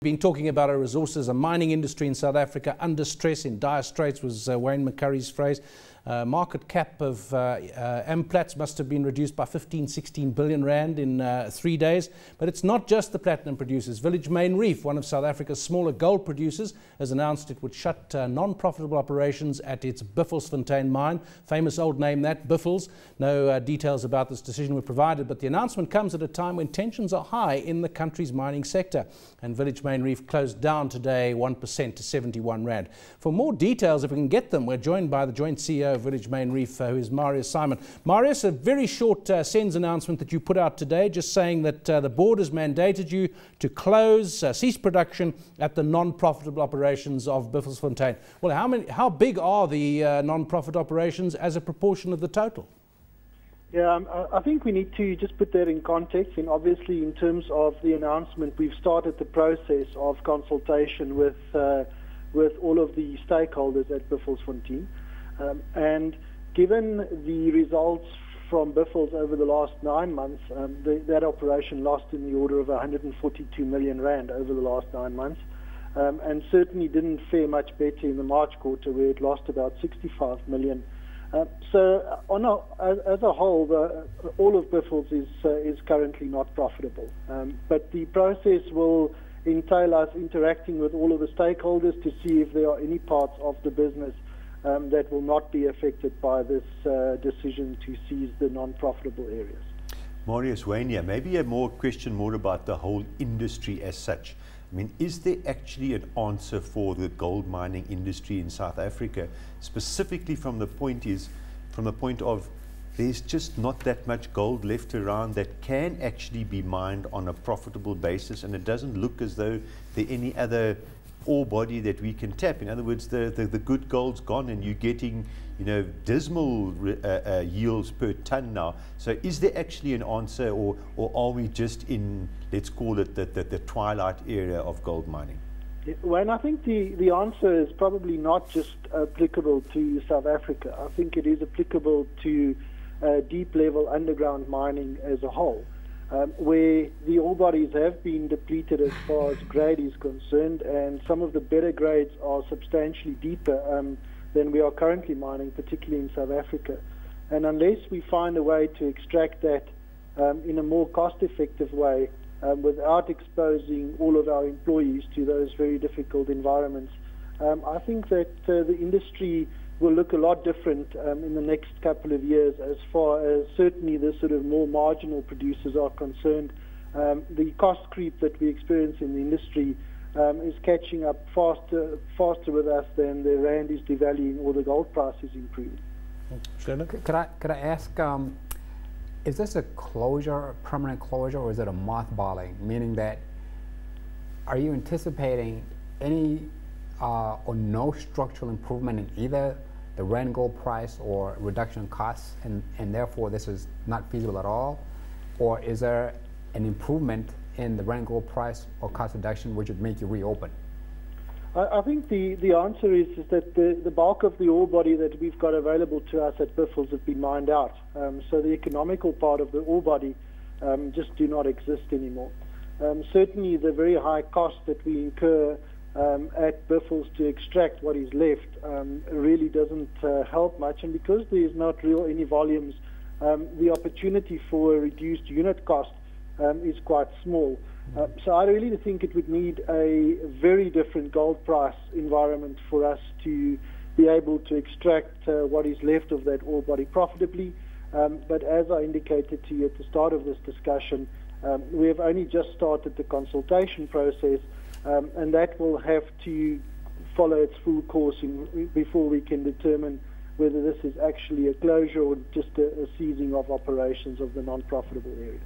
Been talking about a resources, a mining industry in South Africa under stress, in dire straits was Wayne McCurry's phrase. Market cap of Amplats must have been reduced by 15-16 billion rand in 3 days. But it's not just the platinum producers. Village Main Reef, one of South Africa's smaller gold producers, has announced it would shut non-profitable operations at its Buffelsfontein mine. Famous old name that, Buffels. No details about this decision were provided, but the announcement comes at a time when tensions are high in the country's mining sector. And Village Main Reef closed down today 1% to 71 rand. For more details, if we can get them, we're joined by the joint CEO of Village Main Reef, who is Marius Simon. Marius, a very short SENS announcement that you put out today, just saying that the board has mandated you to close, cease production at the non-profitable operations of Buffelsfontein. Well, how big are the non-profit operations as a proportion of the total? Yeah, I think we need to just put that in context. And obviously, in terms of the announcement, we've started the process of consultation with all of the stakeholders at Buffelsfontein. And given the results from Buffels over the last 9 months, that operation lost in the order of 142 million rand over the last 9 months, and certainly didn't fare much better in the March quarter, where it lost about 65 million. So as a whole, all of Buffels is currently not profitable. But the process will entail us interacting with all of the stakeholders to see if there are any parts of the business that will not be affected by this decision to seize the non-profitable areas. Marius, Wayne here, maybe a question more about the whole industry as such. I mean, is there actually an answer for the gold mining industry in South Africa, specifically from the point of there's just not that much gold left around that can actually be mined on a profitable basis, and it doesn't look as though there any other ore body that we can tap. In other words, the good gold's gone, and you're getting, dismal yields per ton now. So is there actually an answer, or are we just in, let's call it the twilight era of gold mining? Well, I think the answer is probably not just applicable to South Africa. I think it is applicable to deep level underground mining as a whole. Where the ore bodies have been depleted as far as grade is concerned, and some of the better grades are substantially deeper than we are currently mining, particularly in South Africa. And unless we find a way to extract that in a more cost-effective way, without exposing all of our employees to those very difficult environments, I think that the industry will look a lot different in the next couple of years, as far as certainly the sort of more marginal producers are concerned. The cost creep that we experience in the industry is catching up faster with us than the rand is devaluing or the gold price is improving. Could I ask, is this a closure, a permanent closure, or is it a mothballing? Meaning that, are you anticipating any or no structural improvement in either the rand gold price or reduction in costs, and therefore this is not feasible at all? Or is there an improvement in the rand gold price or cost reduction which would make you reopen? I think the answer is that the bulk of the ore body that we've got available to us at Buffels have been mined out. So the economical part of the ore body just do not exist anymore. Certainly the very high cost that we incur at Buffels to extract what is left really doesn't help much, and because there is not any volumes, the opportunity for a reduced unit cost is quite small. So I really think it would need a very different gold price environment for us to be able to extract what is left of that ore body profitably. But as I indicated to you at the start of this discussion, we have only just started the consultation process, and that will have to follow its full course before we can determine whether this is actually a closure or just a ceasing of operations of the non-profitable areas.